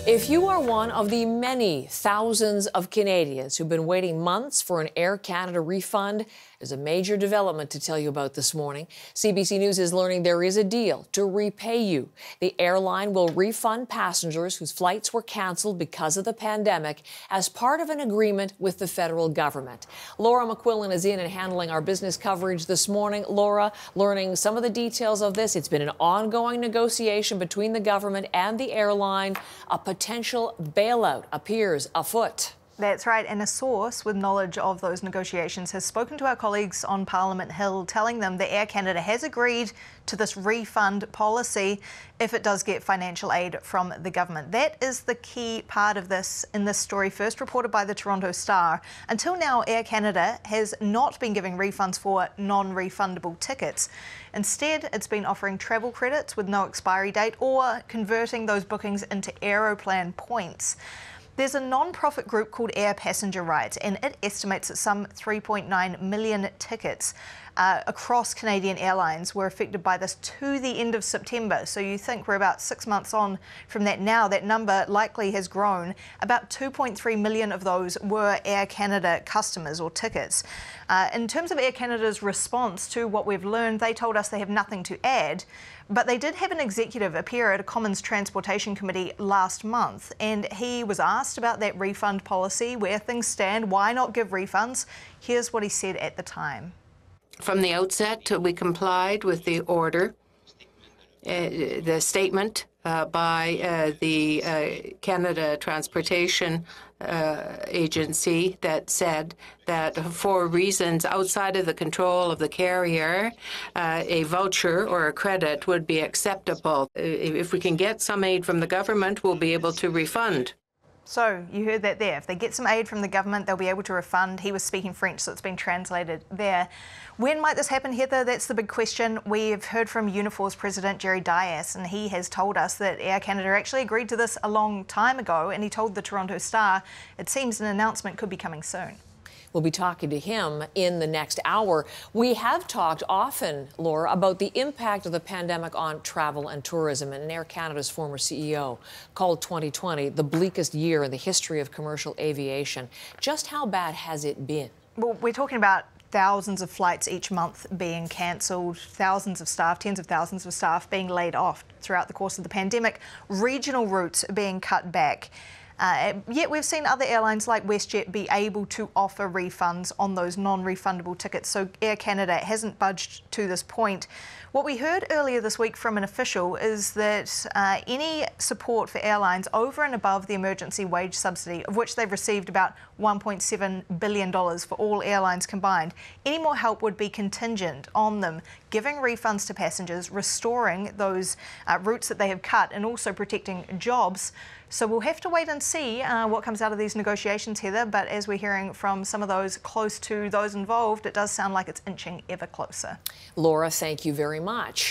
If you are one of the many thousands of Canadians who've been waiting months for an Air Canada refund, there's a major development to tell you about this morning. CBC News is learning there is a deal to repay you. The airline will refund passengers whose flights were cancelled because of the pandemic as part of an agreement with the federal government. Laura McQuillan is in and handling our business coverage this morning. Laura, learning some of the details of this. It's been an ongoing negotiation between the government and the airline. A potential bailout appears afoot. That's right, and a source with knowledge of those negotiations has spoken to our colleagues on Parliament Hill, telling them that Air Canada has agreed to this refund policy if it does get financial aid from the government. That is the key part of this in this story, first reported by the Toronto Star. Until now, Air Canada has not been giving refunds for non-refundable tickets. Instead, it's been offering travel credits with no expiry date or converting those bookings into Aeroplan points. There's a non-profit group called Air Passenger Rights, and it estimates that some 3.9 million tickets across Canadian airlines were affected by this to the end of September. So you think we're about 6 months on from that now. That number likely has grown. About 2.3 million of those were Air Canada customers or tickets. In terms of Air Canada's response to what we've learned, they told us they have nothing to add. But they did have an executive appear at a Commons Transportation Committee last month, and he was asked about that refund policy, where things stand, why not give refunds. Here's what he said at the time. From the outset, we complied with the order, the statement by the Canada Transportation Agency that said that for reasons outside of the control of the carrier, a voucher or a credit would be acceptable. If we can get some aid from the government, we'll be able to refund. So you heard that there. If they get some aid from the government, they'll be able to refund. He was speaking French, so it's been translated there. When might this happen, Heather? That's the big question. We've heard from Unifor's president, Jerry Dias, and he has told us that Air Canada actually agreed to this a long time ago, and he told the Toronto Star it seems an announcement could be coming soon. We'll be talking to him in the next hour. We have talked often, Laura, about the impact of the pandemic on travel and tourism, and Air Canada's former CEO called 2020 the bleakest year in the history of commercial aviation. Just how bad has it been? Well, we're talking about thousands of flights each month being cancelled, thousands of staff, tens of thousands of staff being laid off throughout the course of the pandemic, regional routes being cut back. Yet we've seen other airlines like WestJet be able to offer refunds on those non-refundable tickets, so Air Canada hasn't budged to this point. What we heard earlier this week from an official is that any support for airlines over and above the emergency wage subsidy, of which they've received about $1.7 billion for all airlines combined, any more help would be contingent on them giving refunds to passengers, restoring those routes that they have cut, and also protecting jobs. So we'll have to wait and see what comes out of these negotiations, Heather, but as we're hearing from some of those close to those involved, it does sound like it's inching ever closer. Laura, thank you very much.